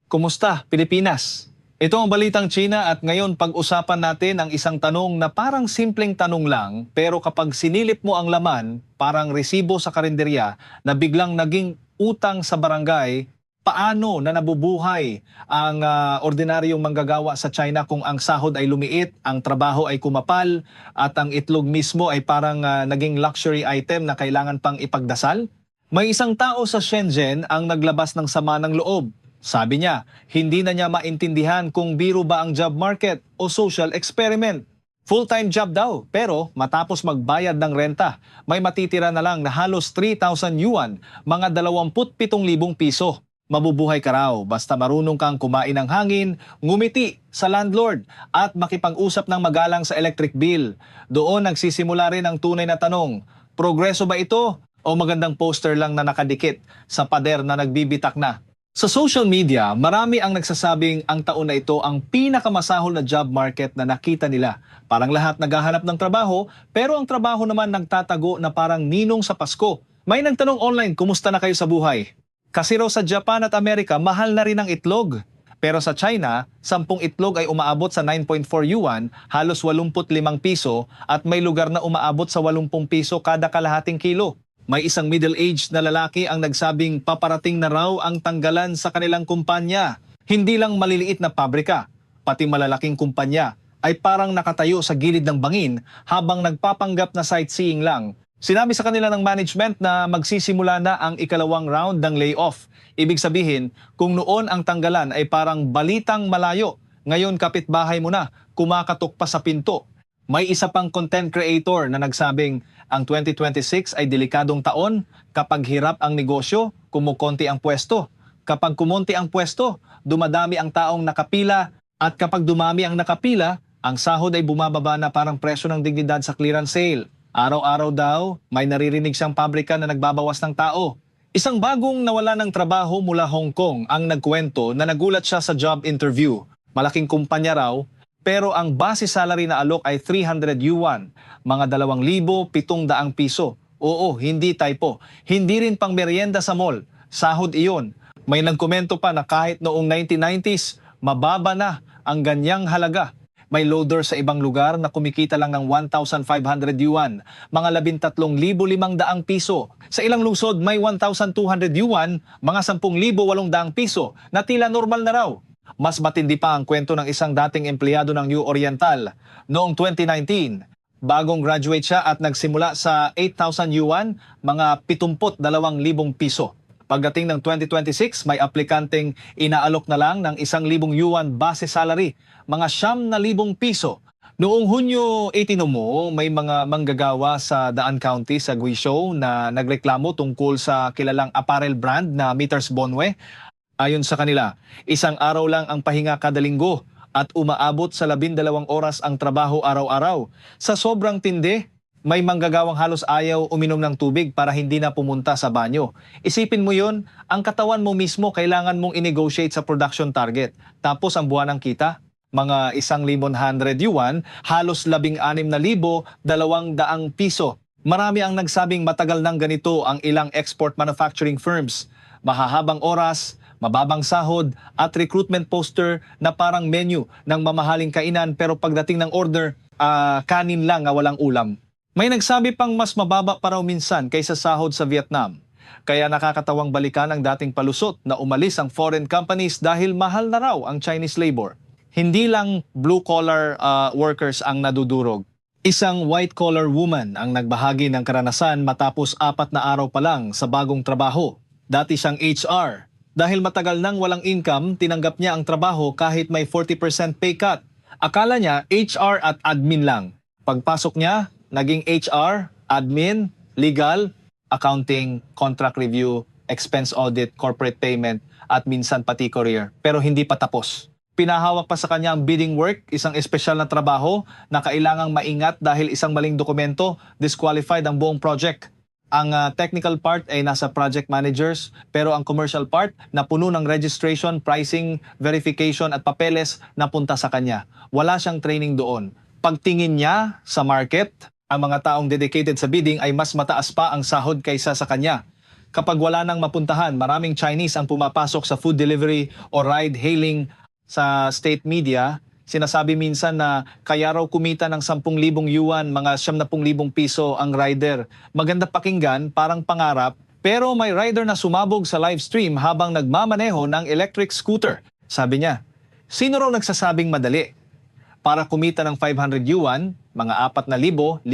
Kumusta, Pilipinas? Ito ang Balitang China at ngayon pag-usapan natin ang isang tanong na parang simpleng tanong lang pero kapag sinilip mo ang laman, parang resibo sa karinderya na biglang naging utang sa barangay, paano na nabubuhay ang ordinaryong manggagawa sa China kung ang sahod ay lumiit, ang trabaho ay kumapal at ang itlog mismo ay parang naging luxury item na kailangan pang ipagdasal? May isang tao sa Shenzhen ang naglabas ng sama ng loob. Sabi niya, hindi na niya maintindihan kung biro ba ang job market o social experiment. Full-time job daw, pero matapos magbayad ng renta, may matitira na lang na halos 3,000 yuan, mga 27,000 piso. Mabubuhay ka raw basta marunong kang kumain ng hangin, ngumiti sa landlord at makipag-usap ng magalang sa electric bill. Doon nagsisimula rin ang tunay na tanong, progreso ba ito o magandang poster lang na nakadikit sa pader na nagbibitak na? Sa social media, marami ang nagsasabing ang taon na ito ang pinakamasahol na job market na nakita nila. Parang lahat naghahanap ng trabaho, pero ang trabaho naman nagtatago na parang ninong sa Pasko. May nagtanong online, kumusta na kayo sa buhay? Kasi raw sa Japan at Amerika, mahal na rin ang itlog. Pero sa China, 10 itlog ay umaabot sa 9.4 yuan, halos 85 piso, at may lugar na umaabot sa 80 piso kada kalahating kilo. May isang middle-aged na lalaki ang nagsabing paparating na raw ang tanggalan sa kanilang kumpanya. Hindi lang maliliit na pabrika, pati malalaking kumpanya ay parang nakatayo sa gilid ng bangin habang nagpapanggap na sightseeing lang. Sinabi sa kanila ng management na magsisimula na ang ikalawang round ng layoff. Ibig sabihin, kung noon ang tanggalan ay parang balitang malayo, ngayon kapitbahay mo na, kumakatok pa sa pinto. May isa pang content creator na nagsabing ang 2026 ay delikadong taon kapag hirap ang negosyo, kumukonti ang pwesto. Kapag kumonti ang pwesto, dumadami ang taong nakapila at kapag dumami ang nakapila, ang sahod ay bumababa na parang presyo ng dignidad sa clearance sale. Araw-araw daw, may naririnig siyang pabrika na nagbabawas ng tao. Isang bagong nawala ng trabaho mula Hong Kong ang nagkwento na nagulat siya sa job interview. Malaking kumpanya raw, pero ang base salary na alok ay 300 yuan, mga 2,700 piso. Oo, hindi typo. Hindi rin pang merienda sa mall. Sahod iyon. May nagkomento pa na kahit noong 1990s, mababa na ang ganyang halaga. May loader sa ibang lugar na kumikita lang ng 1,500 yuan, mga 13,500 piso. Sa ilang lungsod may 1,200 yuan, mga 10,800 piso, na tila normal na raw. Mas matindi pa ang kwento ng isang dating empleyado ng New Oriental. Noong 2019, bagong graduate siya at nagsimula sa 8,000 yuan, mga 72,000 piso. Pagdating ng 2026, may aplikanteng inaalok na lang ng 1,000 yuan base salary, mga 9,000 piso. Noong Hunyo 18 mo, may mga manggagawa sa Daan County sa Guizhou na nagreklamo tungkol sa kilalang apparel brand na Meters Bonwe. Ayon sa kanila, isang araw lang ang pahinga kada linggo at umaabot sa 12 oras ang trabaho araw-araw. Sa sobrang tindi, may manggagawang halos ayaw uminom ng tubig para hindi na pumunta sa banyo. Isipin mo yun, ang katawan mo mismo kailangan mong i-negotiate sa production target. Tapos ang buwan ng kita, mga 1,100 yuan, halos 16,200 piso. Marami ang nagsabing matagal nang ganito ang ilang export manufacturing firms. Mahahabang oras, mababang sahod at recruitment poster na parang menu ng mamahaling kainan pero pagdating ng order, kanin lang walang ulam. May nagsabi pang mas mababa pa raw minsan kaysa sahod sa Vietnam. Kaya nakakatawang balikan ang dating palusot na umalis ang foreign companies dahil mahal na raw ang Chinese labor. Hindi lang blue-collar workers ang nadudurog. Isang white-collar woman ang nagbahagi ng karanasan matapos 4 na araw pa lang sa bagong trabaho. Dati siyang HR. Dahil matagal nang walang income, tinanggap niya ang trabaho kahit may 40% pay cut. Akala niya HR at admin lang. Pagpasok niya, naging HR, admin, legal, accounting, contract review, expense audit, corporate payment, at minsan pati career. Pero hindi pa tapos. Pinahawak pa sa kanya ang bidding work, isang espesyal na trabaho na kailangang maingat dahil isang maling dokumento, disqualified ang buong project. Ang technical part ay nasa project managers, pero ang commercial part na puno ng registration, pricing, verification at papeles napunta sa kanya. Wala siyang training doon. Pagtingin niya sa market, ang mga taong dedicated sa bidding ay mas mataas pa ang sahod kaysa sa kanya. Kapag wala nang mapuntahan, maraming Chinese ang pumapasok sa food delivery o ride-hailing sa state media. Sinasabi minsan na kaya raw kumita ng 10,000 yuan, mga 70,000 piso ang rider. Maganda pakinggan, parang pangarap, pero may rider na sumabog sa live stream habang nagmamaneho ng electric scooter. Sabi niya, sino raw nagsasabing madali? Para kumita ng 500 yuan, mga 4,500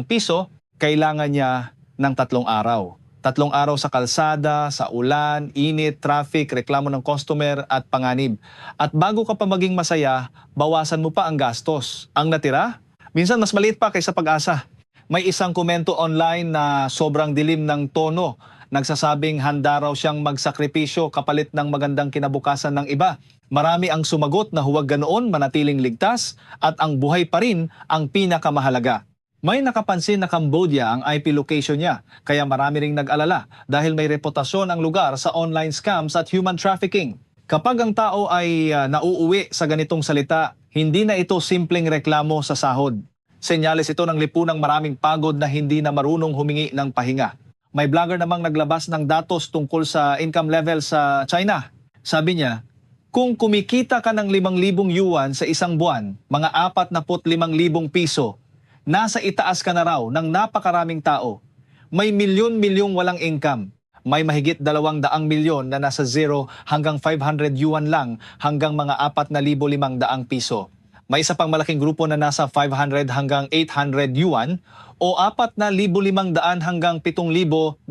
piso, kailangan niya ng 3 araw. 3 araw sa kalsada, sa ulan, init, traffic, reklamo ng customer at panganib. At bago ka pa maging masaya, bawasan mo pa ang gastos. Ang natira, minsan mas maliit pa kaysa pag-asa. May isang komento online na sobrang dilim ng tono. Nagsasabing handa raw siyang magsakripisyo kapalit ng magandang kinabukasan ng iba. Marami ang sumagot na huwag ganoon, manatiling ligtas at ang buhay pa rin ang pinakamahalaga. May nakapansin na Cambodia ang IP location niya, kaya marami ring nag-alala dahil may reputasyon ang lugar sa online scams at human trafficking. Kapag ang tao ay nauuwi sa ganitong salita, hindi na ito simpleng reklamo sa sahod. Senyales ito ng lipunang maraming pagod na hindi na marunong humingi ng pahinga. May vlogger namang naglabas ng datos tungkol sa income level sa China. Sabi niya, kung kumikita ka ng 5,000 yuan sa isang buwan, mga 45,000 piso, nasa itaas ka na raw ng napakaraming tao. May milyon-milyong walang income. May mahigit 200 milyon na nasa 0 hanggang 500 yuan lang hanggang mga 4,500 piso. May isa pang malaking grupo na nasa 500 hanggang 800 yuan o 4,500 hanggang 7,200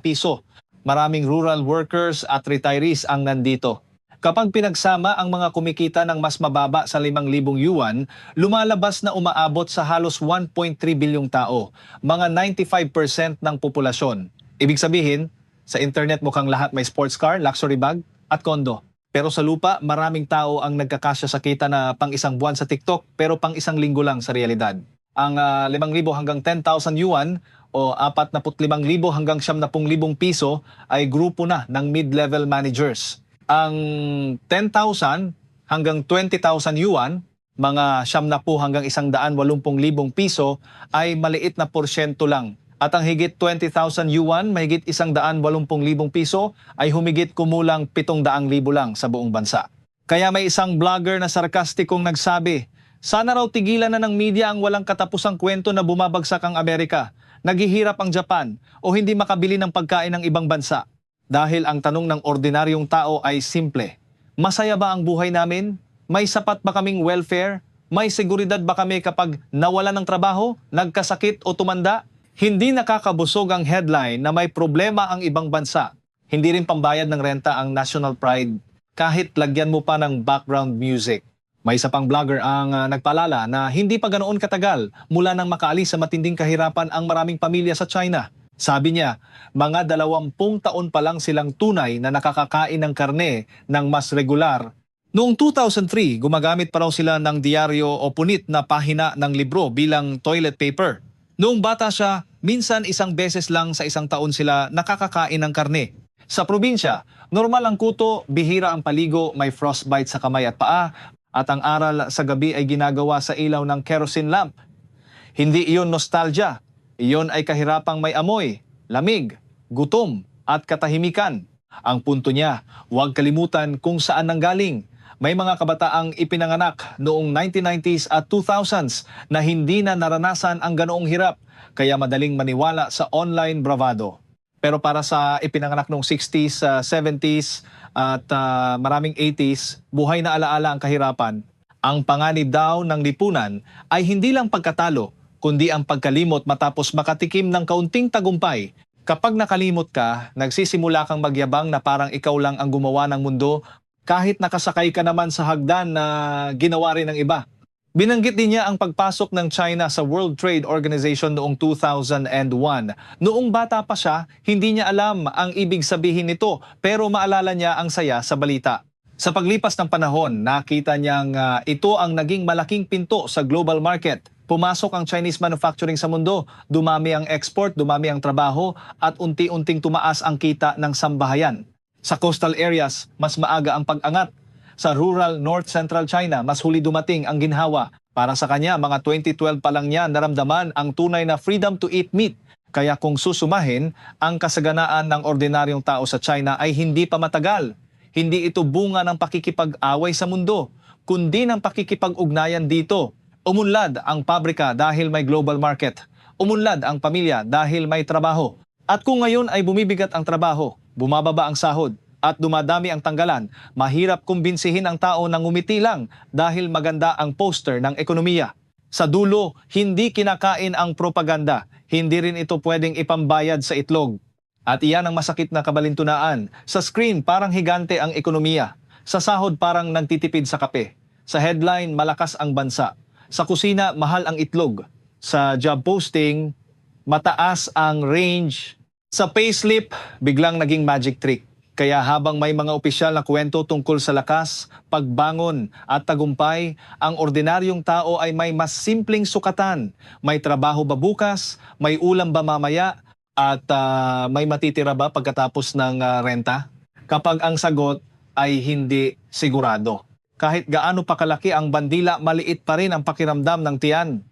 piso. Maraming rural workers at retirees ang nandito. Kapag pinagsama ang mga kumikita ng mas mababa sa 5,000 yuan, lumalabas na umaabot sa halos 1.3 bilyong tao, mga 95% ng populasyon. Ibig sabihin, sa internet mukhang lahat may sports car, luxury bag at kondo. Pero sa lupa, maraming tao ang nagkakasya sa kita na pang isang buwan sa TikTok pero pang isang linggo lang sa realidad. Ang 5,000 hanggang 10,000 yuan o 45,000 hanggang 70,000 piso ay grupo na ng mid-level managers. Ang 10,000 hanggang 20,000 yuan, mga 70 hanggang 180,000 piso ay maliit na porsyento lang. At ang higit 20,000 yuan, mahigit 180,000 piso ay humigit kumulang 700,000 lang sa buong bansa. Kaya may isang vlogger na sarkastikong nagsabi, sana raw tigilan na ng media ang walang katapusang kwento na bumabagsak ang Amerika, naghihirap ang Japan o hindi makabili ng pagkain ng ibang bansa. Dahil ang tanong ng ordinaryong tao ay simple. Masaya ba ang buhay namin? May sapat ba kaming welfare? May seguridad ba kami kapag nawala ng trabaho, nagkasakit o tumanda? Hindi nakakabusog ang headline na may problema ang ibang bansa. Hindi rin pambayad ng renta ang national pride kahit lagyan mo pa ng background music. May isa pang vlogger ang nagpaalala na hindi pa ganoon katagal mula nang makaalis sa matinding kahirapan ang maraming pamilya sa China. Sabi niya, mga 20 taon pa lang silang tunay na nakakakain ng karne ng mas regular. Noong 2003, gumagamit pa raw sila ng diaryo o punit na pahina ng libro bilang toilet paper. Noong bata siya, minsan isang beses lang sa isang taon sila nakakakain ng karne. Sa probinsya, normal ang kuto, bihira ang paligo, may frostbite sa kamay at paa, at ang aral sa gabi ay ginagawa sa ilaw ng kerosene lamp. Hindi iyon nostalgia. Iyon ay kahirapang may amoy, lamig, gutom at katahimikan. Ang punto niya, huwag kalimutan kung saan nanggaling. May mga kabataang ipinanganak noong 1990s at 2000s na hindi na naranasan ang ganoong hirap, kaya madaling maniwala sa online bravado. Pero para sa ipinanganak noong 60s, 70s at maraming 80s, buhay na alaala ang kahirapan. Ang panganib daw ng lipunan ay hindi lang pagkatalo, kundi ang pagkalimot matapos makatikim ng kaunting tagumpay. Kapag nakalimot ka, nagsisimula kang magyabang na parang ikaw lang ang gumawa ng mundo kahit nakasakay ka naman sa hagdan na ginawa rin ng iba. Binanggit din niya ang pagpasok ng China sa World Trade Organization noong 2001. Noong bata pa siya, hindi niya alam ang ibig sabihin nito pero maalala niya ang saya sa balita. Sa paglipas ng panahon, nakita niyang ito ang naging malaking pinto sa global market. Pumasok ang Chinese manufacturing sa mundo, dumami ang export, dumami ang trabaho, at unti-unting tumaas ang kita ng sambahayan. Sa coastal areas, mas maaga ang pag-angat. Sa rural North Central China, mas huli dumating ang ginhawa. Para sa kanya, mga 2012 pa lang niya naramdaman ang tunay na freedom to eat meat. Kaya kung susumahin, ang kasaganaan ng ordinaryong tao sa China ay hindi pa matagal. Hindi ito bunga ng pakikipag-away sa mundo, kundi ng pakikipag-ugnayan dito. Umunlad ang pabrika dahil may global market. Umunlad ang pamilya dahil may trabaho. At kung ngayon ay bumibigat ang trabaho, bumababa ang sahod, at dumadami ang tanggalan, mahirap kumbinsihin ang tao na ngumiti lang dahil maganda ang poster ng ekonomiya. Sa dulo, hindi kinakain ang propaganda. Hindi rin ito pwedeng ipambayad sa itlog. At iyan ang masakit na kabalintunaan. Sa screen, parang higante ang ekonomiya. Sa sahod, parang nagtitipid sa kape. Sa headline, malakas ang bansa. Sa kusina, mahal ang itlog. Sa job posting, mataas ang range. Sa payslip, biglang naging magic trick. Kaya habang may mga opisyal na kwento tungkol sa lakas, pagbangon at tagumpay, ang ordinaryong tao ay may mas simpleng sukatan. May trabaho ba bukas? May ulam ba mamaya? At may matitira ba pagkatapos ng renta? Kapag ang sagot ay hindi sigurado. Kahit gaano pa kalaki ang bandila, maliit pa rin ang pakiramdam ng tiyan.